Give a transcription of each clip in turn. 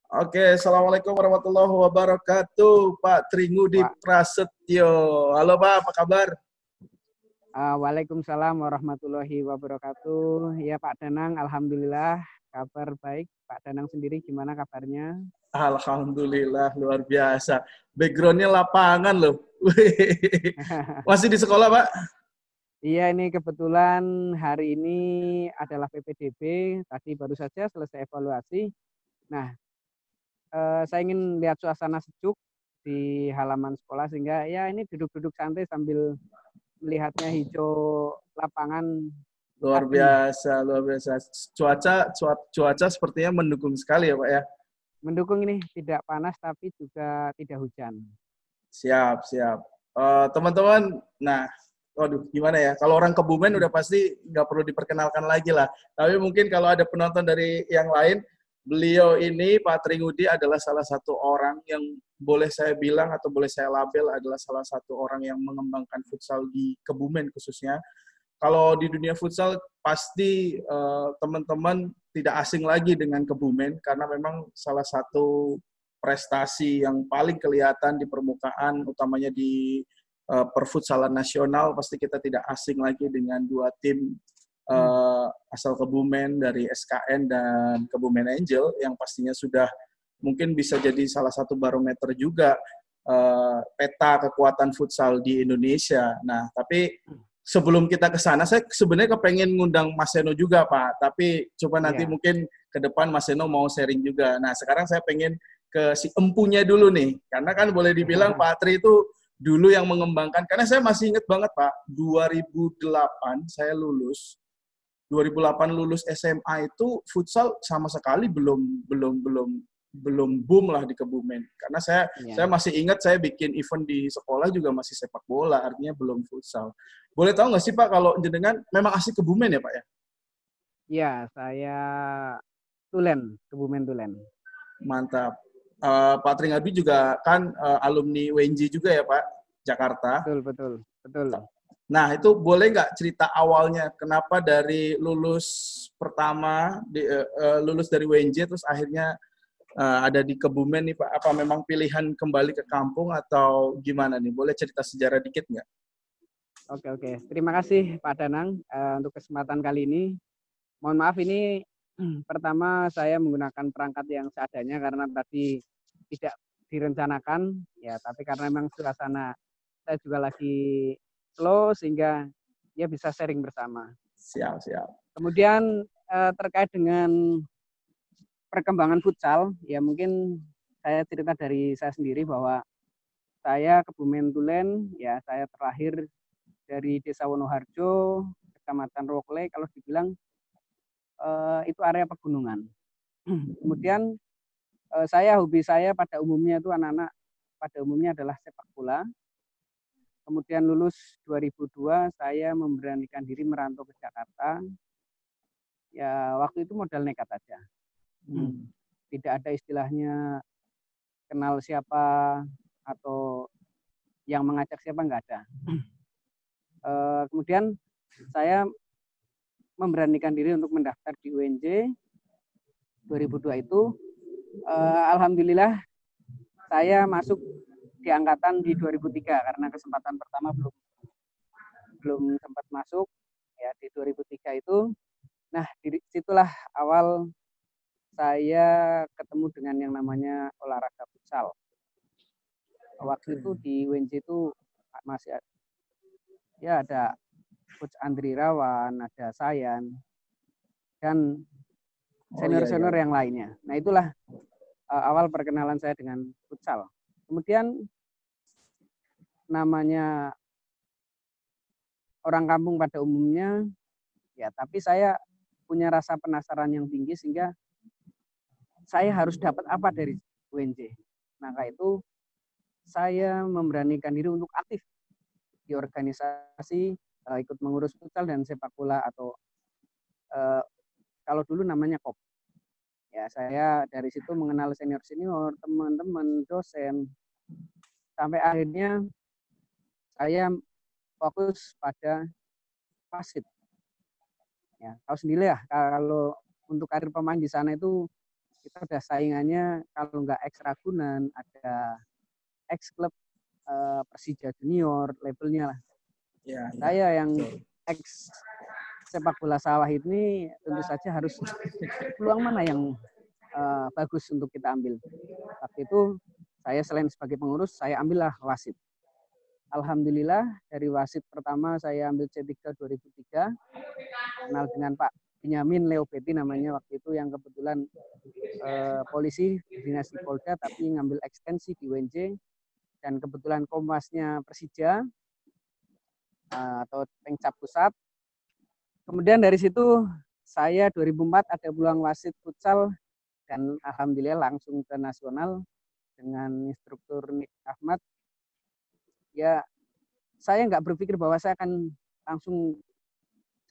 Oke, Assalamualaikum warahmatullahi wabarakatuh, Pak Tringudi Wa- Prasetyo. Halo Pak, apa kabar? Waalaikumsalam warahmatullahi wabarakatuh. Ya Pak Danang, Alhamdulillah kabar baik. Pak Danang sendiri gimana kabarnya? Alhamdulillah, luar biasa. Backgroundnya lapangan loh. Masih di sekolah, Pak? Iya, ini kebetulan hari ini adalah PPDB. Tadi baru saja selesai evaluasi. Nah, saya ingin lihat suasana sejuk di halaman sekolah sehingga ya ini duduk-duduk santai sambil melihatnya hijau lapangan Luar adem. biasa, luar biasa. Cuaca sepertinya mendukung sekali ya, Pak ya. Mendukung ini tidak panas tapi juga tidak hujan. Siap, siap. Teman-teman, nah, waduh, gimana ya? Kalau orang Kebumen udah pasti nggak perlu diperkenalkan lagi lah. Tapi mungkin kalau ada penonton dari yang lain, beliau ini, Pak Tringudi, adalah salah satu orang yang boleh saya bilang atau boleh saya label adalah salah satu orang yang mengembangkan futsal di Kebumen khususnya. Kalau di dunia futsal, pasti teman-teman tidak asing lagi dengan Kebumen, karena memang salah satu prestasi yang paling kelihatan di permukaan, utamanya di perfutsalan nasional, pasti kita tidak asing lagi dengan dua tim asal Kebumen dari SKN dan Kebumen Angel, yang pastinya sudah mungkin bisa jadi salah satu barometer juga peta kekuatan futsal di Indonesia. Nah, tapi sebelum kita ke sana, saya sebenarnya kepengen ngundang Mas Seno juga, Pak. Tapi coba nanti Iya. mungkin ke depan Mas Seno mau sharing juga. Nah, sekarang saya pengen ke si empunya dulu nih. Karena kan boleh dibilang Pak Tri itu dulu yang mengembangkan. Karena saya masih ingat banget, Pak, 2008 saya lulus. 2008 lulus SMA itu futsal sama sekali belum boom lah di Kebumen. Karena saya Iya. masih ingat saya bikin event di sekolah juga masih sepak bola, artinya belum futsal. Boleh tahu nggak sih Pak kalau jenengan memang asli Kebumen ya Pak ya? Iya, saya Tulen, Kebumen Tulen. Mantap. Pak Tringabi juga kan alumni UNJ juga ya Pak, Jakarta. Betul, betul, betul. Nah, itu boleh nggak cerita awalnya kenapa dari lulus pertama, lulus dari UNJ terus akhirnya ada di Kebumen nih Pak? Apa memang pilihan kembali ke kampung atau gimana nih? Boleh cerita sejarah dikit nggak? Oke, oke. Terima kasih Pak Danang untuk kesempatan kali ini. Mohon maaf ini pertama saya menggunakan perangkat yang seadanya karena tadi tidak direncanakan ya, tapi karena memang suasana saya juga lagi slow sehingga ya bisa sharing bersama. Siap, siap. Kemudian terkait dengan perkembangan futsal, ya mungkin saya cerita dari saya sendiri bahwa saya Kebumen Tulen, ya saya terlahir dari Desa Wonoharjo, Kecamatan Rokle, kalau dibilang itu area pegunungan. Kemudian hobi saya pada umumnya itu anak-anak pada umumnya adalah sepak bola. Kemudian lulus 2002 saya memberanikan diri merantau ke Jakarta. Ya waktu itu modal nekat aja. Tidak ada istilahnya kenal siapa atau yang mengajak siapa, nggak ada. Kemudian saya memberanikan diri untuk mendaftar di UNJ 2002 itu. Alhamdulillah saya masuk di angkatan di 2003 karena kesempatan pertama belum sempat masuk ya di 2003 itu. Nah, di situlah awal saya ketemu dengan yang namanya olahraga futsal. Waktu itu di UNJ itu masih ya ada Coach Andri Rawan, ada Sayan, dan senior-senior yang lainnya. Nah, itulah awal perkenalan saya dengan futsal. Kemudian namanya orang kampung pada umumnya, ya tapi saya punya rasa penasaran yang tinggi sehingga saya harus dapat apa dari UNJ. Maka itu saya memberanikan diri untuk aktif di organisasi, ikut mengurus futsal dan sepak bola atau kalau dulu namanya KOP. Ya, saya dari situ mengenal senior-senior, teman-teman, dosen, sampai akhirnya saya fokus pada wasit. Ya, tahu sendiri ya, kalau untuk karir pemain di sana itu kita udah saingannya kalau nggak ex Ragunan, ada ex klub Persija Junior, labelnya lah. Ya, Saya yang betul. ex sepak bola sawah ini tentu saja harus peluang mana yang bagus untuk kita ambil. Waktu itu saya selain sebagai pengurus, saya ambillah wasit. Alhamdulillah dari wasit pertama saya ambil C3 2003, kenal dengan Pak Benyamin Leo Betty namanya waktu itu, yang kebetulan polisi dinas di Polda tapi ngambil ekstensi di UNJ, dan kebetulan Komwasnya Persija atau Pengcap Pusat. Kemudian dari situ saya 2004 ada peluang wasit futsal dan alhamdulillah langsung ke nasional dengan instruktur Nick Ahmad. Ya, saya nggak berpikir bahwa saya akan langsung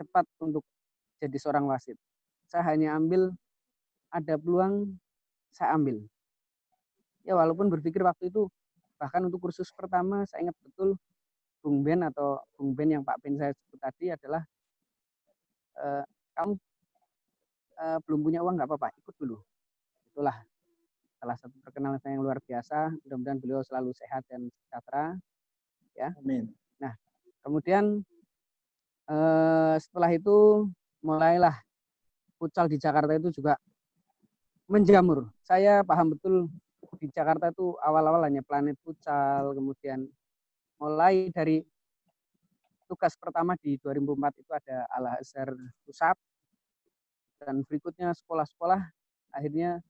cepat untuk jadi seorang wasit. Saya hanya ambil, ada peluang, saya ambil. Ya, walaupun berpikir waktu itu, bahkan untuk kursus pertama, saya ingat betul, Bung Ben yang Pak Ben saya sebut tadi adalah, kamu belum punya uang nggak apa-apa, ikut dulu. Itulah salah satu perkenalan saya yang luar biasa. Mudah-mudahan beliau selalu sehat dan sejahtera. Ya. Amin. Nah, kemudian setelah itu mulailah futsal di Jakarta itu juga menjamur. Saya paham betul di Jakarta itu awal-awal hanya Planet Futsal, kemudian mulai dari tugas pertama di 2004 itu ada Al-Azhar Pusat, dan berikutnya sekolah-sekolah. Akhirnya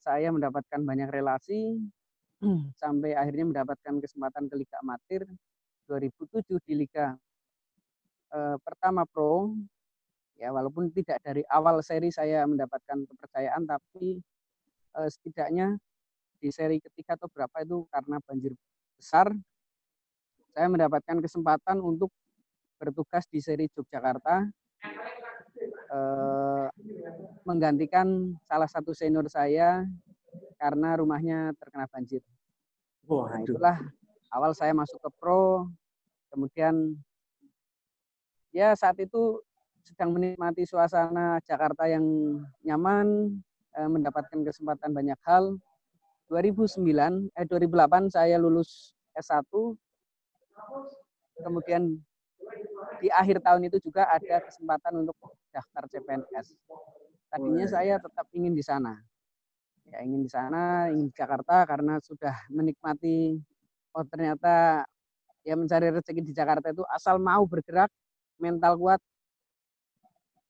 saya mendapatkan banyak relasi sampai akhirnya mendapatkan kesempatan ke Liga Amatir 2007 di Liga pertama Pro. Ya, walaupun tidak dari awal seri saya mendapatkan kepercayaan, tapi setidaknya di seri ketiga atau berapa itu karena banjir besar, saya mendapatkan kesempatan untuk bertugas di seri Yogyakarta, menggantikan salah satu senior saya karena rumahnya terkena banjir. Nah, itulah awal saya masuk ke pro. Kemudian ya saat itu sedang menikmati suasana Jakarta yang nyaman, mendapatkan kesempatan banyak hal. 2008 saya lulus S1. Kemudian di akhir tahun itu juga ada kesempatan untuk daftar CPNS. Tadinya saya tetap ingin di sana. Ya, ingin di sana, ingin di Jakarta karena sudah menikmati, oh ternyata ya mencari rezeki di Jakarta itu asal mau bergerak, mental kuat,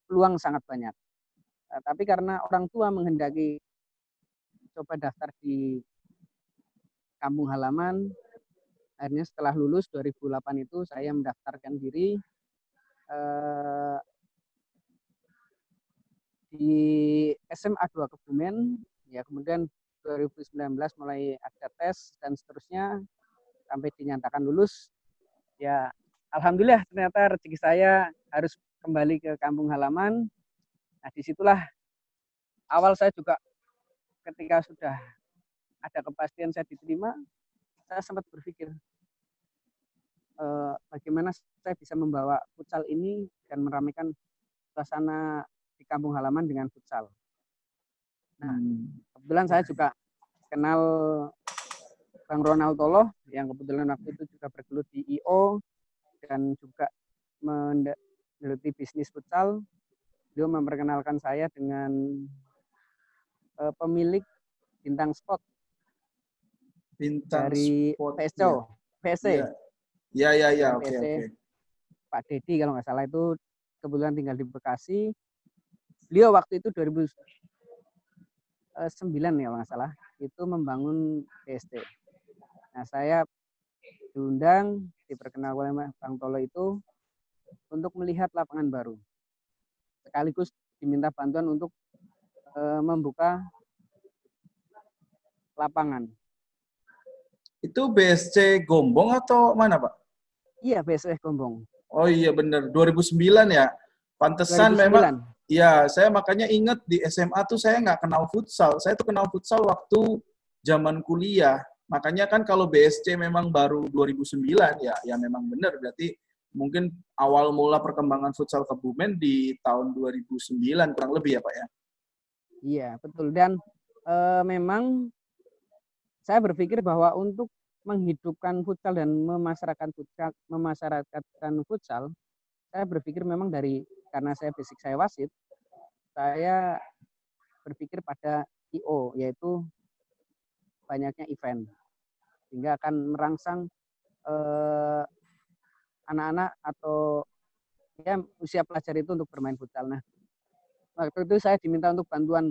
peluang sangat banyak. Tapi karena orang tua menghendaki coba daftar di kampung halaman, akhirnya setelah lulus 2008 itu saya mendaftarkan diri di SMA 2 Kebumen. Ya, kemudian 2019 mulai ada tes dan seterusnya sampai dinyatakan lulus. Ya, alhamdulillah ternyata rezeki saya harus kembali ke kampung halaman. Nah, disitulah awal saya juga ketika sudah ada kepastian saya diterima, saya sempat berpikir bagaimana saya bisa membawa futsal ini dan meramaikan suasana di kampung halaman dengan futsal. Nah, kebetulan saya juga kenal Bang Ronald Toloh yang kebetulan waktu itu juga bergelut di IO dan juga meneliti bisnis futsal. Beliau memperkenalkan saya dengan pemilik Bintang Sport dari PSO, PSC. Ya, oke. Pak Dedi kalau nggak salah itu kebetulan tinggal di Bekasi. Beliau waktu itu 2009 ya kalau nggak salah, itu membangun PSC. Nah, saya diundang, diperkenalkan oleh Bang Tolo itu untuk melihat lapangan baru. Sekaligus diminta bantuan untuk membuka lapangan. Itu BSC Gombong atau mana, Pak? Iya, BSC Gombong. Oh iya benar, 2009 ya. Pantesan 2009. Memang, ya saya makanya ingat di SMA tuh saya nggak kenal futsal. Saya tuh kenal futsal waktu zaman kuliah. Makanya kan kalau BSC memang baru 2009 ya memang benar. Berarti mungkin awal mula perkembangan futsal Kebumen di tahun 2009 kurang lebih ya Pak ya? Iya, betul. Dan memang saya berpikir bahwa untuk menghidupkan futsal dan memasyarakatkan futsal, saya berpikir memang karena saya basic saya wasit, saya berpikir pada IO, yaitu banyaknya event, sehingga akan merangsang eh, anak-anak atau ya usia pelajar itu untuk bermain futsal. Nah, waktu itu saya diminta untuk bantuan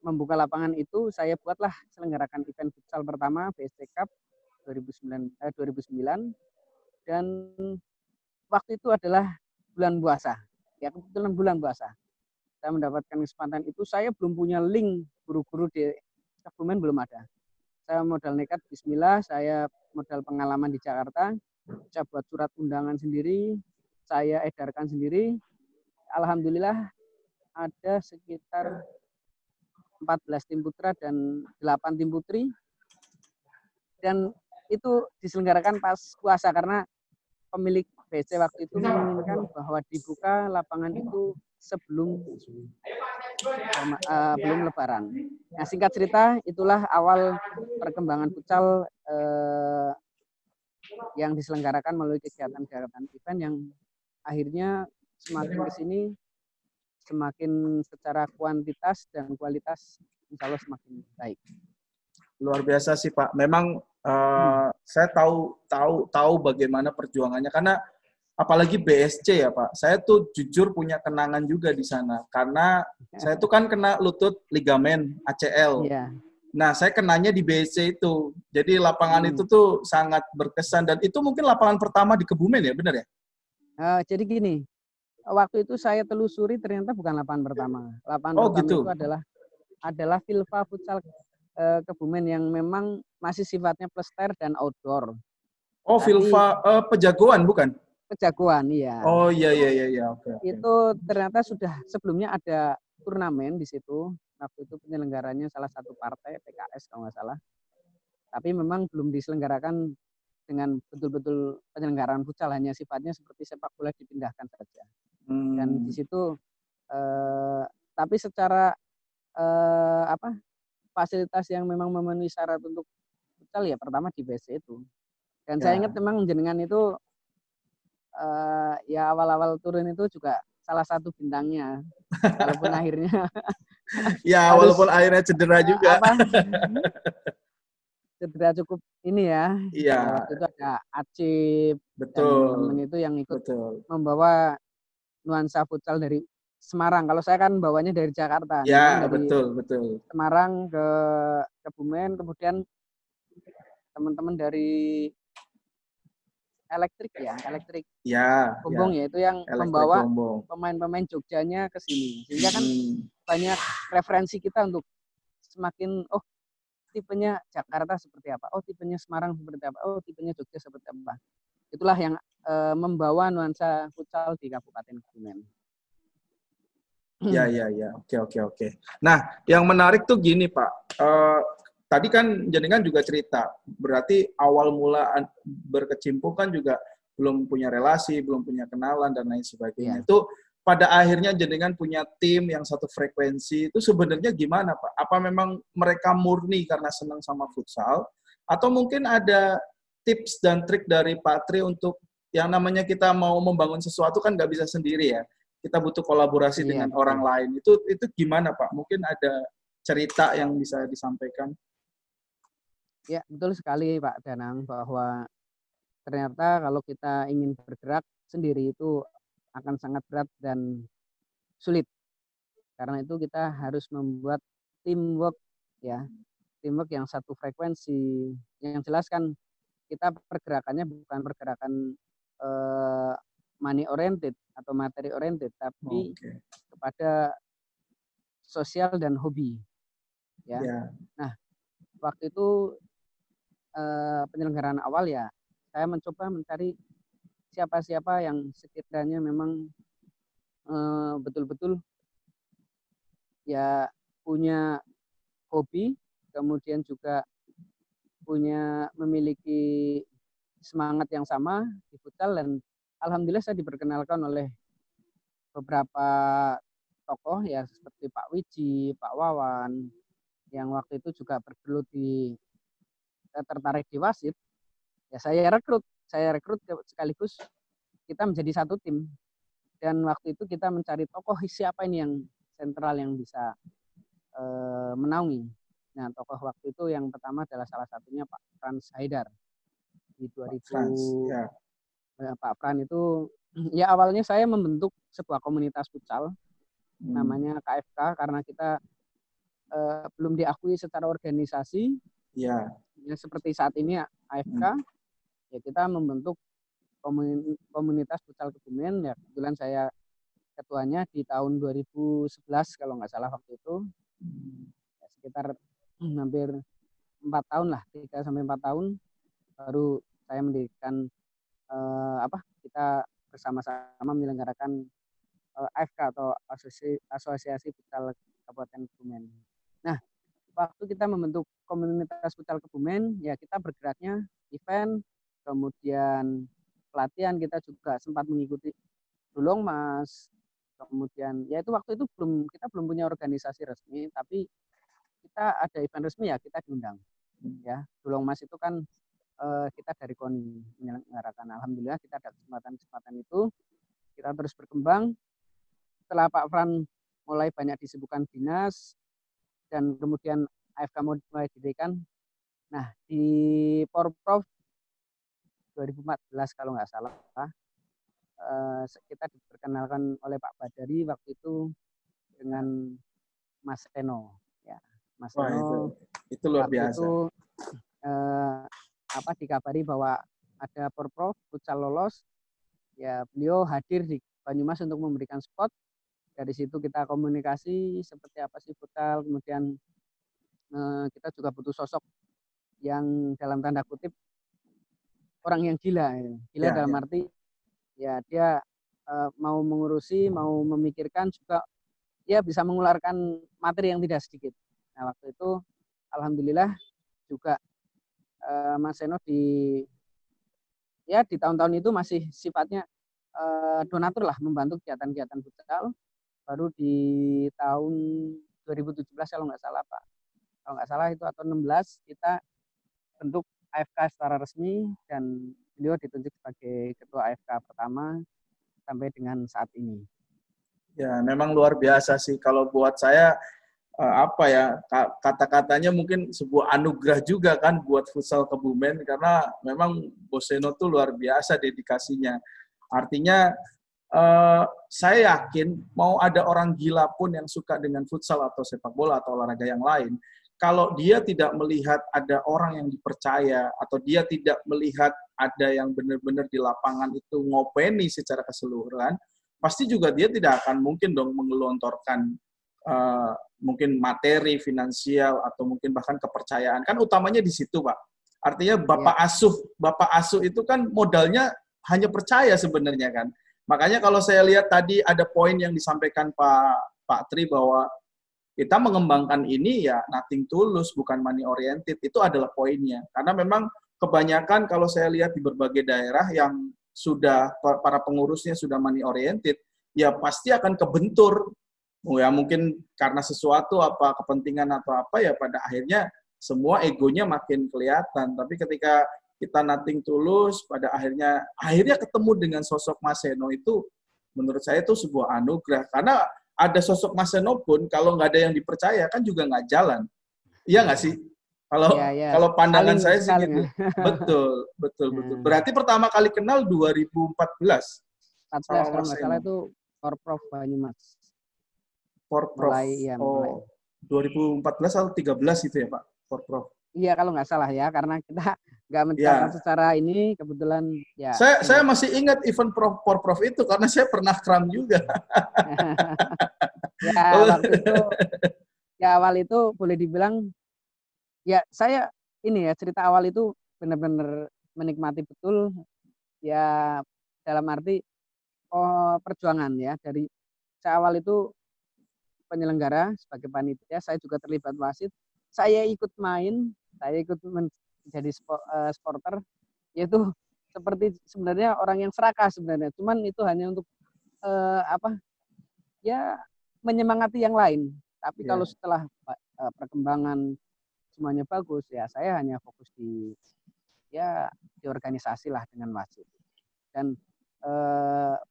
membuka lapangan itu, saya buatlah selenggarakan event futsal pertama BSC Cup 2009 dan waktu itu adalah bulan puasa. Ya, kebetulan bulan puasa. Saya mendapatkan kesempatan itu, saya belum punya link guru-guru di Kebumen, belum ada. Saya modal nekat, bismillah, saya modal pengalaman di Jakarta, saya buat surat undangan sendiri, saya edarkan sendiri. Alhamdulillah ada sekitar 14 tim putra dan 8 tim putri. Dan itu diselenggarakan pas puasa karena pemilik BC waktu itu menginginkan bahwa dibuka lapangan itu sebelum belum Lebaran. Nah, singkat cerita, itulah awal perkembangan futsal yang diselenggarakan melalui kegiatan-kegiatan event yang akhirnya semakin ke sini semakin secara kuantitas dan kualitas insya Allah semakin baik. Luar biasa sih Pak. Memang saya tahu bagaimana perjuangannya karena apalagi BSC ya Pak. Saya tuh jujur punya kenangan juga di sana karena saya tuh kan kena lutut ligamen ACL. Iya. Nah, saya kenanya di BSC itu. Jadi lapangan itu tuh sangat berkesan dan itu mungkin lapangan pertama di Kebumen ya, benar ya? Jadi gini, waktu itu saya telusuri ternyata bukan lapangan pertama. Lapangan pertama gitu. itu adalah Filva Futsal Kebumen yang memang masih sifatnya plester dan outdoor. Oh, Filva Pejagoan bukan? Pejagoan, iya. Oh iya. Oke. Itu ternyata sudah sebelumnya ada turnamen di situ. Waktu itu penyelenggaranya salah satu partai PKS kalau nggak salah. Tapi memang belum diselenggarakan dengan betul-betul penyelenggaraan futsal, hanya sifatnya seperti sepak bola dipindahkan saja. Dan di situ tapi secara fasilitas yang memang memenuhi syarat untuk futsal ya pertama di BSC itu. Dan saya ingat memang jenengan itu ya awal-awal turun itu juga salah satu bintangnya. Walaupun akhirnya ya walaupun akhirnya cedera juga. Cedera cukup ini ya. Iya. Ya, waktu itu ada Acip dan teman-teman itu yang ikut membawa nuansa futsal dari Semarang. Kalau saya kan bawanya dari Jakarta. Ya, dari betul. Semarang ke Kebumen, kemudian teman-teman dari elektrik Gombong ya itu yang membawa pemain-pemain Jogjanya ke sini, sehingga kan banyak referensi kita untuk semakin tipenya Jakarta seperti apa, tipenya Semarang seperti apa, tipenya Jogja seperti apa. Itulah yang membawa nuansa futsal di Kabupaten Kebumen. Ya. Oke. Nah, yang menarik tuh gini Pak. Tadi kan jenengan juga cerita, berarti awal mula berkecimpung kan juga belum punya relasi, belum punya kenalan, dan lain sebagainya. Yeah. Itu pada akhirnya jenengan punya tim yang satu frekuensi, itu sebenarnya gimana Pak? Apa memang mereka murni karena senang sama futsal? Atau mungkin ada tips dan trik dari Pak Tri untuk yang namanya kita mau membangun sesuatu kan nggak bisa sendiri ya. Kita butuh kolaborasi dengan orang lain. Itu gimana Pak? Mungkin ada cerita yang bisa disampaikan? Ya, betul sekali Pak Danang, bahwa ternyata kalau kita ingin bergerak sendiri itu akan sangat berat dan sulit. Karena itu kita harus membuat teamwork ya. Teamwork yang satu frekuensi. Yang jelas kan kita pergerakannya bukan pergerakan money oriented atau materi oriented, tapi kepada sosial dan hobi. Ya. Yeah. Nah, waktu itu penyelenggaraan awal ya, saya mencoba mencari siapa-siapa yang sekiranya memang betul-betul ya punya hobi, kemudian juga memiliki semangat yang sama di futsal, dan alhamdulillah saya diperkenalkan oleh beberapa tokoh ya seperti Pak Wiji, Pak Wawan yang waktu itu juga bergelut tertarik di wasit, ya saya rekrut sekaligus kita menjadi satu tim. Dan waktu itu kita mencari tokoh siapa ini yang sentral yang bisa menaungi. Nah, tokoh waktu itu yang pertama adalah salah satunya Pak Frans Haidar di 2000. Ya. Pak Fran itu ya awalnya saya membentuk sebuah komunitas futsal namanya KFK karena kita belum diakui secara organisasi. Ya, seperti saat ini AFK, ya kita membentuk komunitas futsal Kebumen. Ya kebetulan saya ketuanya di tahun 2011 kalau nggak salah waktu itu. Ya, sekitar hampir 4 tahun lah, 3-4 tahun baru saya mendirikan kita bersama-sama menyelenggarakan AFK atau Asosiasi Futsal Kabupaten Kebumen. Nah, waktu kita membentuk komunitas futsal Kebumen, ya kita bergeraknya event, kemudian pelatihan kita juga sempat mengikuti Dulong Mas, kemudian ya itu waktu itu kita belum punya organisasi resmi, tapi kita ada event resmi ya kita diundang. Ya, Dulong Mas itu kan kita dari KONI menyelenggarakan. Alhamdulillah kita ada kesempatan itu, kita terus berkembang. Setelah Pak Fran mulai banyak disibukkan dinas dan kemudian AFK mulai didirikan. Nah, di Porprov 2014 kalau nggak salah, kita diperkenalkan oleh Pak Badari waktu itu dengan Mas Eno. Ya, Mas Eno itu luar biasa. Itu dikabari bahwa ada Porprov futsal lolos, ya beliau hadir di Banyumas untuk memberikan spot. Dari situ kita komunikasi seperti apa sih futsal, kemudian kita juga butuh sosok yang dalam tanda kutip orang yang gila dalam arti ya dia mau mengurusi, mau memikirkan juga ya bisa mengeluarkan materi yang tidak sedikit. Nah waktu itu alhamdulillah juga Mas Seno di tahun-tahun itu masih sifatnya donatur lah, membantu kegiatan-kegiatan futsal. Baru di tahun 2017 kalau nggak salah Pak, kalau nggak salah itu atau 16 kita bentuk AFK secara resmi dan beliau ditunjuk sebagai ketua AFK pertama sampai dengan saat ini. Ya memang luar biasa sih kalau buat saya. Kata-katanya mungkin sebuah anugerah juga kan buat futsal Kebumen karena memang Bos Seno tuh luar biasa dedikasinya. Artinya saya yakin mau ada orang gila pun yang suka dengan futsal atau sepak bola atau olahraga yang lain, kalau dia tidak melihat ada orang yang dipercaya atau dia tidak melihat ada yang benar-benar di lapangan itu ngopeni secara keseluruhan, pasti juga dia tidak akan mungkin dong mengelontorkan mungkin materi, finansial, atau mungkin bahkan kepercayaan. Kan utamanya di situ, Pak. Artinya Bapak Asuh itu kan modalnya hanya percaya sebenarnya kan. Makanya kalau saya lihat tadi ada poin yang disampaikan Pak Tri bahwa kita mengembangkan ini ya nothing tulus, bukan money oriented. Itu adalah poinnya. Karena memang kebanyakan kalau saya lihat di berbagai daerah yang sudah para pengurusnya sudah money oriented, ya pasti akan kebentur. Ya mungkin karena sesuatu apa kepentingan atau apa ya pada akhirnya semua egonya makin kelihatan. Tapi ketika kita nothing tulus, pada akhirnya ketemu dengan sosok Mas Seno itu menurut saya itu sebuah anugerah. Karena ada sosok Mas Seno pun kalau nggak ada yang dipercaya kan juga nggak jalan. Iya nggak sih? Kalau pandangan saya sih gitu. Betul. Berarti pertama kali kenal 2014. 14 kalau nggak salah itu Porprov Banyumas. Porprov. Mulai. 2014 atau 13 itu ya Pak, Porprov. Iya kalau nggak salah ya, karena kita nggak mencatat secara ini kebetulan ya. Saya masih ingat event Porprov itu karena saya pernah kram juga. Waktu itu awal itu boleh dibilang ya saya ini ya cerita awal itu benar-benar menikmati betul ya dalam arti perjuangan ya dari awal itu penyelenggara sebagai panitia, saya juga terlibat wasit, saya ikut main, saya ikut menjadi supporter, yaitu seperti sebenarnya orang yang serakah sebenarnya, cuman itu hanya untuk menyemangati yang lain. Tapi Ya. kalau setelah perkembangan semuanya bagus, ya saya hanya fokus di organisasi lah dengan masjid. Dan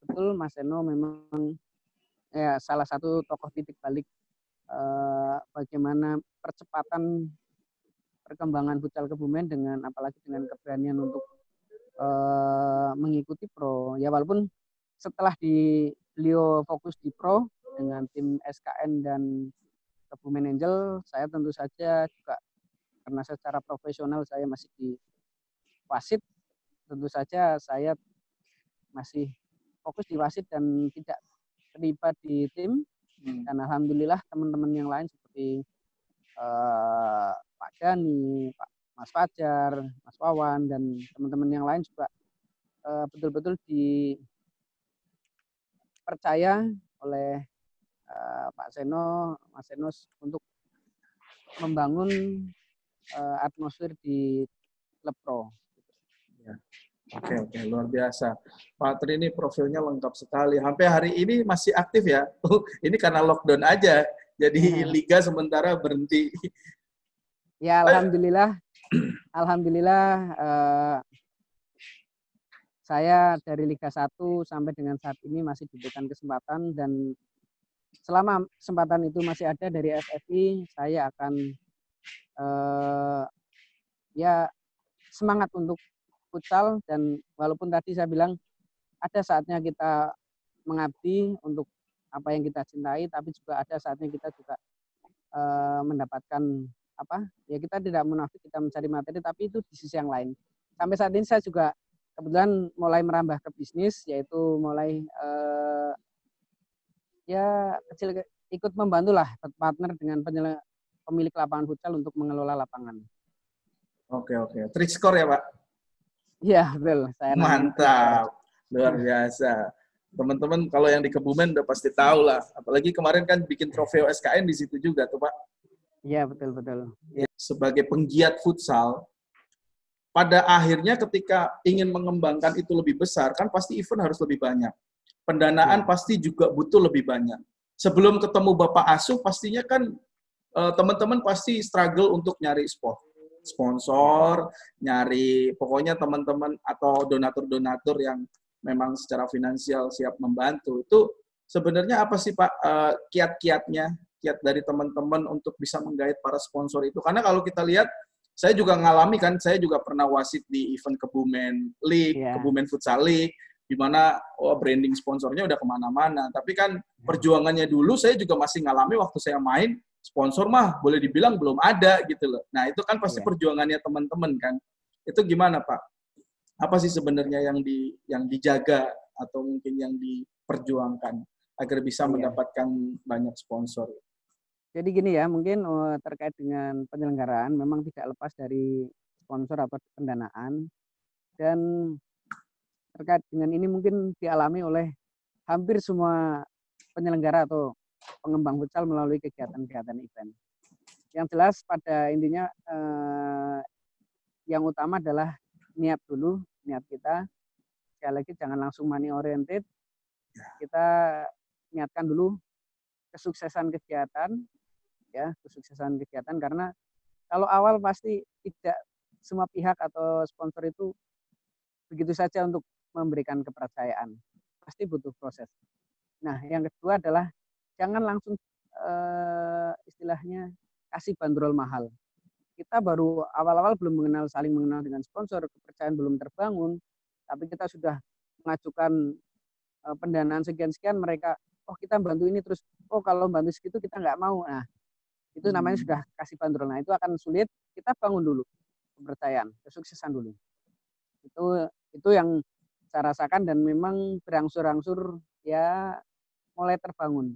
betul Mas Eno memang ya salah satu tokoh titik balik bagaimana percepatan perkembangan futsal Kebumen dengan apalagi dengan keberanian untuk mengikuti pro. Ya walaupun setelah beliau fokus di pro dengan tim SKN dan Kebumen Angel, saya tentu saja juga karena secara profesional saya masih di wasit, tentu saja saya masih fokus di wasit dan tidak terlibat di tim. Dan alhamdulillah teman-teman yang lain seperti Pak Dani, Pak Mas Fajar, Mas Wawan, dan teman-teman yang lain juga betul-betul dipercaya oleh Pak Seno, Mas Seno untuk membangun atmosfer di klub pro. Ya. Oke, luar biasa. Pak Tri ini profilnya lengkap sekali. Sampai hari ini masih aktif ya. Ini karena lockdown aja. Jadi liga sementara berhenti. Ya alhamdulillah saya dari Liga 1 sampai dengan saat ini masih diberikan kesempatan, dan selama kesempatan itu masih ada dari FFI, saya akan ya semangat untuk futsal. Dan walaupun tadi saya bilang ada saatnya kita mengabdi untuk apa yang kita cintai, tapi juga ada saatnya kita juga mendapatkan ya kita tidak munafik, kita mencari materi, tapi itu di sisi yang lain. Sampai saat ini saya juga kebetulan mulai merambah ke bisnis, yaitu mulai ya kecil ikut membantu lah partner dengan pemilik lapangan futsal untuk mengelola lapangan. Oke. Trickskor ya Pak? Iya betul. Mantap, luar biasa. Teman-teman kalau yang di Kebumen udah pasti tahu lah. Apalagi kemarin kan bikin trofeo SKN di situ juga tuh Pak. Iya betul. Ya. Sebagai penggiat futsal, pada akhirnya ketika ingin mengembangkan itu lebih besar, kan pasti event harus lebih banyak. Pendanaan pasti juga butuh lebih banyak. Sebelum ketemu Bapak Asuh, pastinya kan teman-teman pasti struggle untuk nyari sponsor, nyari pokoknya teman-teman atau donatur-donatur yang memang secara finansial siap membantu. Itu sebenarnya apa sih Pak kiat dari teman-teman untuk bisa menggait para sponsor itu? Karena kalau kita lihat, saya juga ngalami kan, saya juga pernah wasit di event Kebumen League, Kebumen Futsal League, di mana branding sponsornya udah kemana-mana. Tapi kan perjuangannya dulu saya juga masih ngalami waktu saya main, sponsor mah boleh dibilang belum ada gitu loh. Nah itu kan pasti perjuangannya teman-teman kan. Itu gimana Pak? Apa sih sebenarnya yang dijaga atau mungkin yang diperjuangkan agar bisa mendapatkan banyak sponsor? Jadi gini ya, mungkin terkait dengan penyelenggaraan memang tidak lepas dari sponsor atau pendanaan, dan terkait dengan ini mungkin dialami oleh hampir semua penyelenggara atau pengembang futsal melalui kegiatan-kegiatan event. Yang jelas pada intinya yang utama adalah niat dulu, niat kita. Sekali lagi jangan langsung money oriented. Kita niatkan dulu kesuksesan kegiatan, karena kalau awal pasti tidak semua pihak atau sponsor itu begitu saja untuk memberikan kepercayaan. Pasti butuh proses. Nah, yang kedua adalah jangan langsung istilahnya kasih bandrol mahal. Kita baru awal-awal belum saling mengenal dengan sponsor, kepercayaan belum terbangun, tapi kita sudah mengajukan pendanaan sekian-sekian, mereka, oh kita bantu ini, terus, oh kalau bantu segitu kita nggak mau. Nah, itu namanya sudah kasih bandrol. Nah, itu akan sulit, kita bangun dulu kepercayaan, kesuksesan dulu. Itu yang saya rasakan, dan memang berangsur-angsur ya mulai terbangun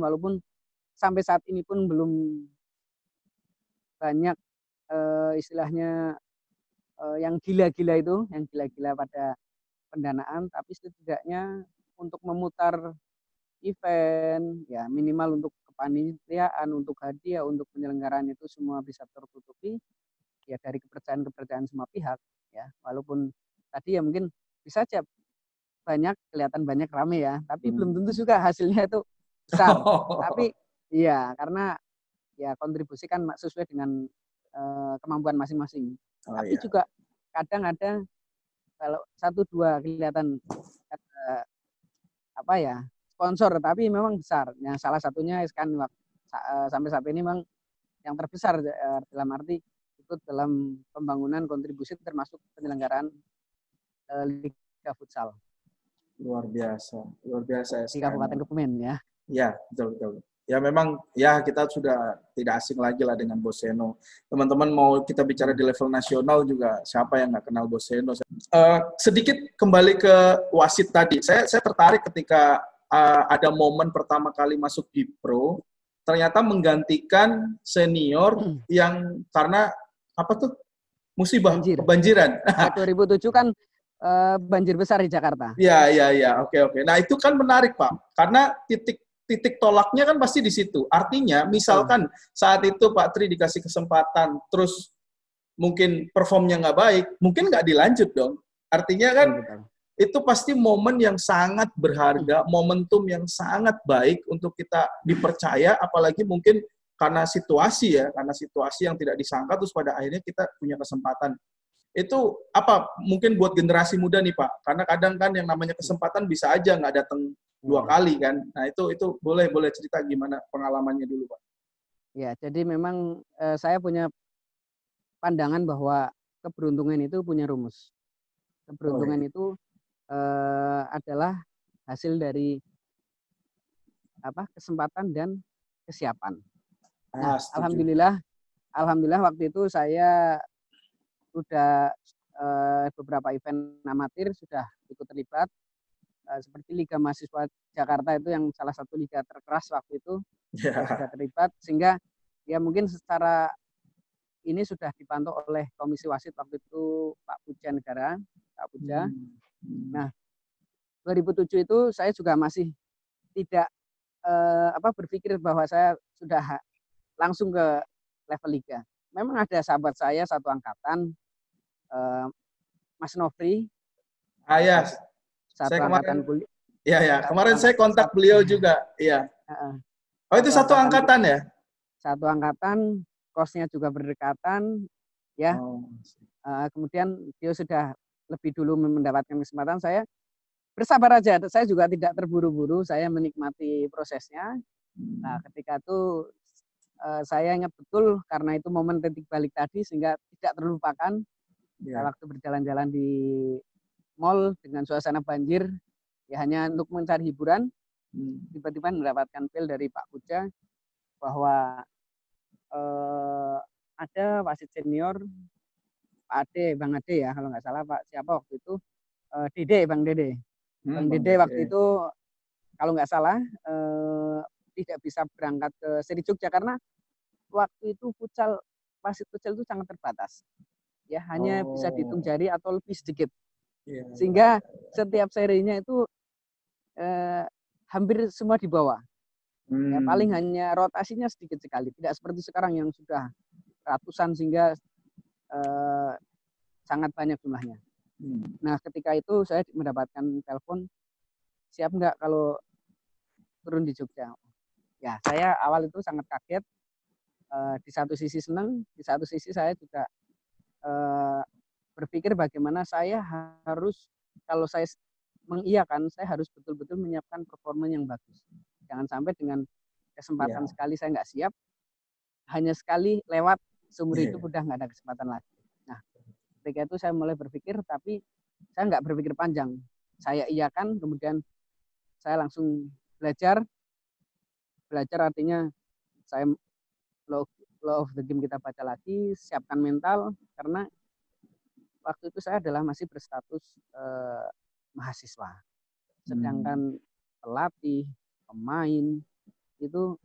walaupun sampai saat ini pun belum banyak istilahnya yang gila-gila itu, yang gila-gila pada pendanaan, tapi setidaknya untuk memutar event ya minimal untuk kepanitiaan, untuk hadiah, untuk penyelenggaraan itu semua bisa tertutupi ya dari kepercayaan semua pihak ya. Walaupun tadi ya mungkin bisa aja kelihatan banyak rame ya, tapi belum tentu juga hasilnya itu besar. Tapi iya, karena ya kontribusi kan sesuai dengan kemampuan masing-masing. Tapi juga kadang ada kalau 1-2 kelihatan apa ya sponsor, tapi memang besar. Yang salah satunya kan sampai saat ini memang yang terbesar dalam arti ikut dalam pembangunan kontribusi termasuk penyelenggaraan Liga Futsal. Luar biasa di Kabupaten Kebumen ya. Ya, betul. Ya memang ya kita sudah tidak asing lagi lah dengan Boseno. Teman-teman mau kita bicara di level nasional juga siapa yang nggak kenal Boseno. Sedikit kembali ke wasit tadi. Saya tertarik ketika ada momen pertama kali masuk di pro, ternyata menggantikan senior yang karena apa tuh musibah kebanjiran. 2007 kan banjir besar di Jakarta. Iya. Oke. Nah itu kan menarik Pak, karena titik tolaknya kan pasti di situ. Artinya misalkan saat itu Pak Tri dikasih kesempatan, terus mungkin performnya nggak baik, mungkin nggak dilanjut dong. Artinya kan itu pasti momen yang sangat berharga, momentum yang sangat baik untuk kita dipercaya, apalagi mungkin karena situasi yang tidak disangka, terus pada akhirnya kita punya kesempatan. Itu apa mungkin buat generasi muda nih Pak, karena kadang kan yang namanya kesempatan bisa aja nggak datang 2 kali kan. Nah itu boleh cerita gimana pengalamannya dulu Pak. Ya, jadi memang saya punya pandangan bahwa keberuntungan itu punya rumus. Keberuntungan itu adalah hasil dari kesempatan dan kesiapan. Nah, alhamdulillah waktu itu saya sudah beberapa event amatir sudah ikut terlibat, seperti Liga Mahasiswa Jakarta itu yang salah satu liga terkeras waktu itu sudah terlibat, sehingga ya mungkin secara ini sudah dipantau oleh Komisi Wasit waktu itu Pak Puja Negara, Pak Puja. Nah 2007 itu saya juga masih tidak berpikir bahwa saya sudah langsung ke level liga. Memang ada sahabat saya satu angkatan, Mas Nofri. Ya. Satu angkatan kuliah. Ya. Kemarin saya kontak beliau juga. Iya. Oh itu satu angkatan ya? Satu angkatan, kosnya juga berdekatan. Ya. Kemudian dia sudah lebih dulu mendapatkan kesempatan. Saya bersabar aja. Saya juga tidak terburu-buru. Saya menikmati prosesnya. Nah ketika itu saya ingat betul karena itu momen titik balik tadi sehingga tidak terlupakan. Waktu berjalan-jalan di mall dengan suasana banjir, ya hanya untuk mencari hiburan, tiba-tiba mendapatkan pil dari Pak Puja bahwa ada wasit senior Pak Ade, Bang Ade ya kalau nggak salah Pak siapa waktu itu, Bang Dede waktu itu kalau nggak salah tidak bisa berangkat ke Seri Jogja karena waktu itu wasit futsal itu sangat terbatas, ya hanya bisa dihitung jari atau lebih sedikit, sehingga setiap serinya itu hampir semua di bawah, ya paling hanya rotasinya sedikit sekali, tidak seperti sekarang yang sudah ratusan sehingga sangat banyak jumlahnya. Nah ketika itu saya mendapatkan telepon, siap nggak kalau turun di Jogja? Ya saya awal itu sangat kaget, di satu sisi senang, di satu sisi saya juga berpikir bagaimana saya harus, kalau saya mengiyakan, saya harus betul-betul menyiapkan performa yang bagus. Jangan sampai dengan kesempatan sekali saya nggak siap, hanya sekali lewat, seumur hidup udah nggak ada kesempatan lagi. Nah, ketika itu saya mulai berpikir, tapi saya nggak berpikir panjang. Saya iyakan, kemudian saya langsung belajar artinya saya law of the game kita baca lagi, siapkan mental, karena waktu itu saya adalah masih berstatus mahasiswa. Sedangkan pelatih, pemain, itu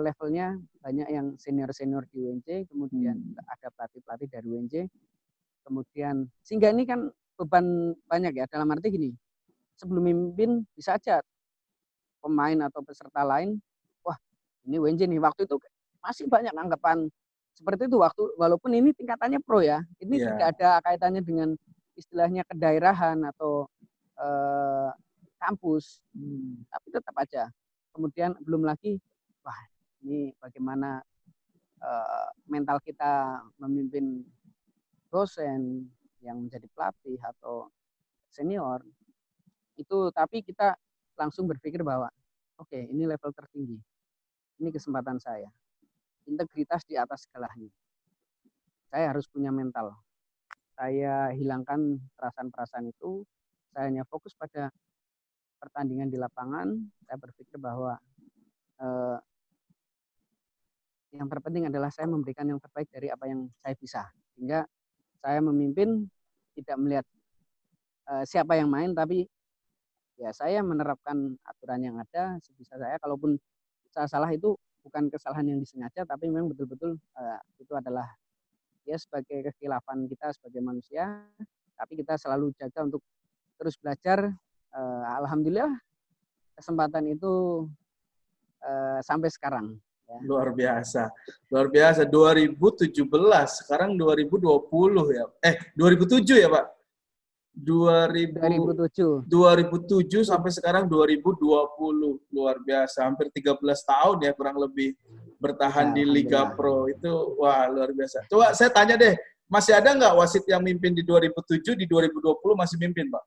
levelnya banyak yang senior-senior di UNJ, kemudian ada pelatih-pelatih dari UNJ, kemudian, sehingga ini kan beban banyak ya, dalam arti gini, sebelum mimpin bisa aja pemain atau peserta lain, wah ini UNJ nih, waktu itu masih banyak anggapan seperti itu walaupun ini tingkatannya pro ya, ini tidak ada kaitannya dengan istilahnya kedaerahan atau kampus. Tapi tetap aja. Kemudian belum lagi, wah ini bagaimana mental kita memimpin dosen yang menjadi pelatih atau senior itu, tapi kita langsung berpikir bahwa oke, ini level tertinggi, ini kesempatan saya, integritas di atas segalanya, saya harus punya mental, saya hilangkan perasaan-perasaan itu, saya hanya fokus pada pertandingan di lapangan. Saya berpikir bahwa yang terpenting adalah saya memberikan yang terbaik dari apa yang saya bisa, sehingga saya memimpin tidak melihat siapa yang main, tapi ya saya menerapkan aturan yang ada sebisa saya. Kalaupun saya salah itu bukan kesalahan yang disengaja, tapi memang betul-betul itu adalah ya sebagai kekhilafan kita sebagai manusia, tapi kita selalu jaga untuk terus belajar. Alhamdulillah kesempatan itu sampai sekarang. Ya. Luar biasa. Luar biasa. 2017, sekarang 2020 ya. 2007 ya, Pak? 2007. 2007 sampai sekarang 2020. Luar biasa. Hampir 13 tahun ya kurang lebih bertahan Ya, di Liga Pro. Itu wah luar biasa. Coba saya tanya deh, masih ada nggak wasit yang mimpin di 2007, di 2020 masih mimpin, Pak?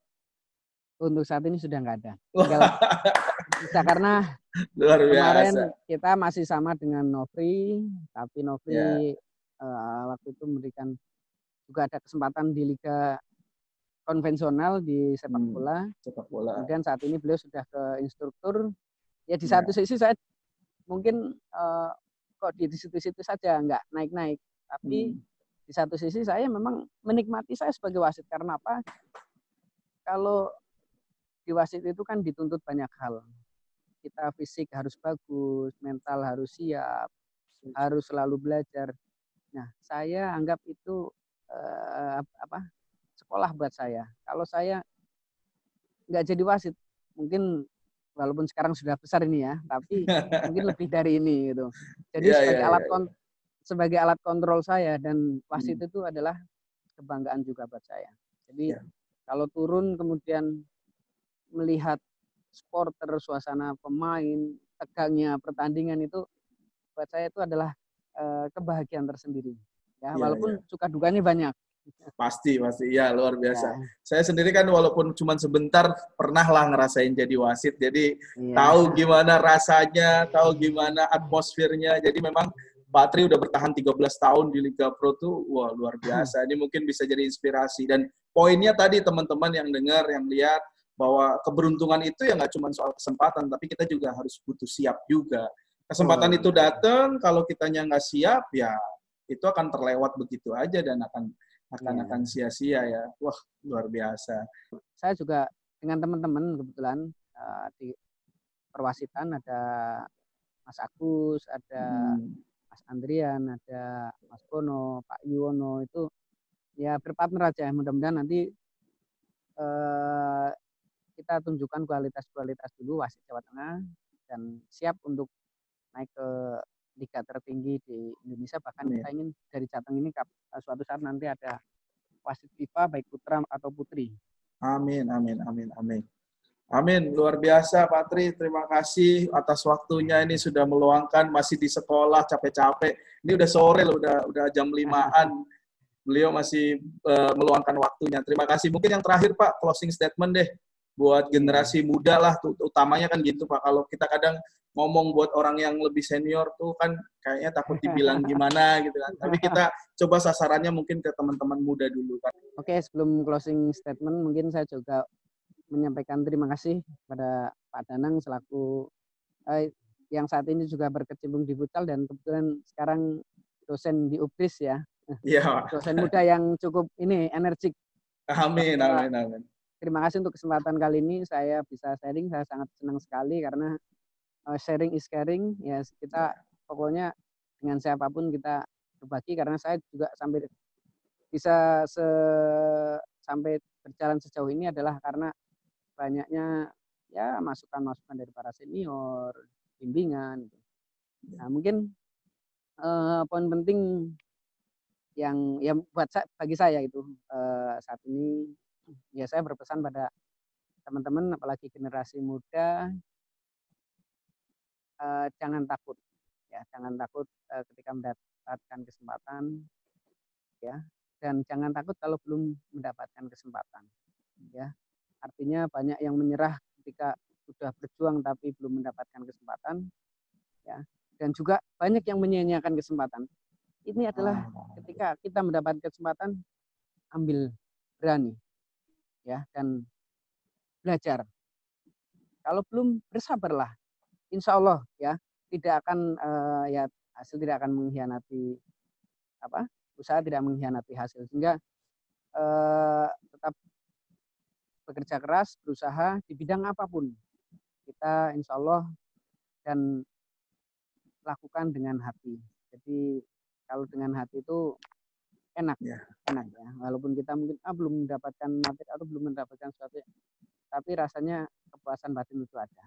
Untuk saat ini sudah nggak ada. Tinggal bisa, karena luar kemarin biasa. kita masih sama dengan Novri, tapi Novri waktu itu memberikan juga ada kesempatan di liga konvensional di sepak bola. Sepak bola. Kemudian saat ini beliau sudah ke instruktur. Ya di satu sisi saya mungkin kok di situ-situ saja nggak naik-naik. Tapi di satu sisi saya memang menikmati saya sebagai wasit. Karena apa? Kalau di wasit itu kan dituntut banyak hal. Kita fisik harus bagus, mental harus siap, harus selalu belajar. Nah, saya anggap itu sekolah buat saya. Kalau saya nggak jadi wasit, mungkin walaupun sekarang sudah besar ini ya, tapi mungkin lebih dari ini gitu. Jadi sebagai alat kontrol saya, dan wasit itu adalah kebanggaan juga buat saya. Jadi kalau turun kemudian melihat supporter, suasana pemain, tegangnya pertandingan itu buat saya itu adalah kebahagiaan tersendiri. Ya, walaupun suka dukanya banyak. Pasti, ya luar biasa. Saya sendiri kan walaupun cuma sebentar pernah lah ngerasain jadi wasit, jadi tahu gimana rasanya, tahu gimana atmosfernya. Jadi memang Pak Tri udah bertahan 13 tahun di Liga Pro tuh, wah luar biasa. Ini mungkin bisa jadi inspirasi. Dan poinnya tadi teman-teman yang dengar, yang lihat, bahwa keberuntungan itu ya nggak cuma soal kesempatan, tapi kita juga harus butuh siap juga. Kesempatan itu datang, kalau kitanya nggak siap, ya itu akan terlewat begitu aja dan akan sia-sia ya. Wah, luar biasa. Saya juga dengan teman-teman kebetulan di perwasitan ada Mas Agus, ada Mas Andrian, ada Mas Bono, Pak Yuwono, itu ya berpartner aja. Mudah-mudahan nanti kita tunjukkan kualitas dulu wasit Jawa Tengah dan siap untuk naik ke liga tertinggi di Indonesia. Bahkan kita ingin dari Jateng ini suatu saat nanti ada wasit FIFA baik putra atau putri. Amin, amin, amin, amin. Amin, luar biasa Pak Tri. Terima kasih atas waktunya, ini sudah meluangkan, masih di sekolah capek-capek. Ini udah sore loh, udah jam 5-an. Beliau masih meluangkan waktunya. Terima kasih. Mungkin yang terakhir Pak, closing statement deh buat generasi muda lah, utamanya kan gitu Pak. Kalau kita kadang ngomong buat orang yang lebih senior tuh kan kayaknya takut dibilang gimana gitu kan. Tapi kita coba sasarannya mungkin ke teman-teman muda dulu kan. Oke, sebelum closing statement mungkin saya juga menyampaikan terima kasih pada Pak Danang selaku yang saat ini juga berkecimpung di futsal dan kebetulan sekarang dosen di UPRIS ya. Iya. Dosen muda yang cukup energik. Amin, amin, amin. Terima kasih untuk kesempatan kali ini saya bisa sharing. Saya sangat senang sekali karena sharing is caring. Ya, kita pokoknya dengan siapapun kita berbagi, karena saya juga sampai bisa sampai berjalan sejauh ini adalah karena banyaknya ya masukan-masukan dari para senior, bimbingan. Nah, mungkin poin penting yang bagi saya itu saat ini ya saya berpesan pada teman-teman, apalagi generasi muda, jangan takut, ya, jangan takut ketika mendapatkan kesempatan, ya, dan jangan takut kalau belum mendapatkan kesempatan, ya. Artinya banyak yang menyerah ketika sudah berjuang tapi belum mendapatkan kesempatan, ya, dan juga banyak yang menyia-nyiakan kesempatan. Ini adalah ketika kita mendapatkan kesempatan, ambil, berani, ya, dan belajar. Kalau belum, bersabarlah. Insya Allah, ya, tidak akan ya, hasil tidak akan mengkhianati apa, usaha tidak mengkhianati hasil, sehingga tetap bekerja keras, berusaha di bidang apapun. Kita insya Allah dan lakukan dengan hati. Jadi kalau dengan hati itu enak, enak, ya. Walaupun kita mungkin belum mendapatkan materi atau belum mendapatkan sesuatu, tapi rasanya kepuasan batin itu ada.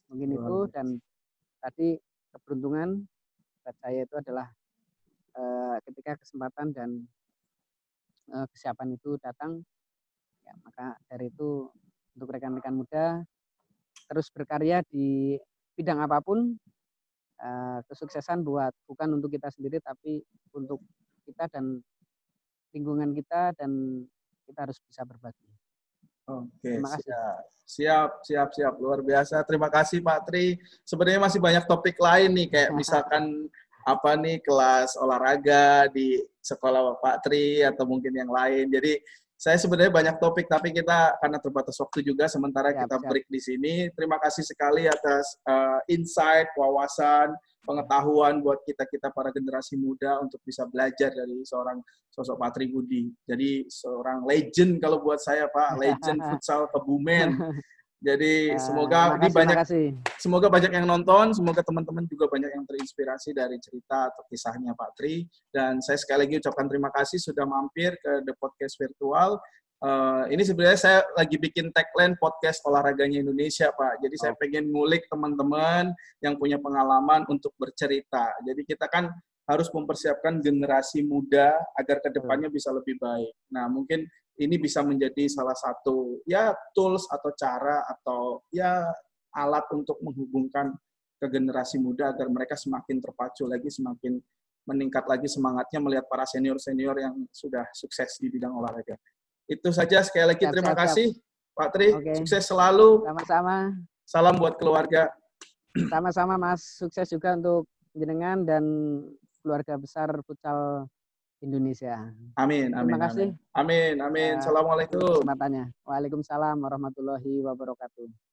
Mungkin itu, dan tadi keberuntungan buat saya itu adalah ketika kesempatan dan kesiapan itu datang, ya, maka dari itu untuk rekan-rekan muda terus berkarya di bidang apapun, kesuksesan bukan untuk kita sendiri tapi untuk kita dan lingkungan kita, dan kita harus bisa berbagi. Oke, siap, luar biasa. Terima kasih Pak Tri. Sebenarnya masih banyak topik lain nih, kayak misalkan apa nih, kelas olahraga di sekolah Pak Tri atau mungkin yang lain. Jadi saya sebenarnya banyak topik, tapi kita karena terbatas waktu juga, sementara kita break di sini. Terima kasih sekali atas insight, wawasan, pengetahuan buat kita para generasi muda untuk bisa belajar dari seorang sosok Pak Tri Budi. Jadi seorang legend kalau buat saya, Pak, legend futsal Kebumen. Jadi semoga semoga banyak yang nonton, semoga teman-teman juga banyak yang terinspirasi dari cerita atau kisahnya Pak Tri. Dan saya sekali lagi ucapkan terima kasih sudah mampir ke The Podcast Virtual. Ini sebenarnya saya lagi bikin tagline podcast olahraganya Indonesia, Pak. Jadi saya pengen ngulik teman-teman yang punya pengalaman untuk bercerita. Jadi kita kan harus mempersiapkan generasi muda agar kedepannya bisa lebih baik. Nah, mungkin ini bisa menjadi salah satu ya tools atau cara atau ya alat untuk menghubungkan ke generasi muda agar mereka semakin terpacu lagi, semakin meningkat lagi semangatnya melihat para senior-senior yang sudah sukses di bidang olahraga. Itu saja, sekali lagi terima kasih Pak Tri, sukses selalu. Sama-sama. Salam buat keluarga. Sama-sama Mas, sukses juga untuk jenengan dan keluarga besar futsal Indonesia. Amin. Terima kasih. Amin. Assalamualaikum. Kesempatannya. Waalaikumsalam warahmatullahi wabarakatuh.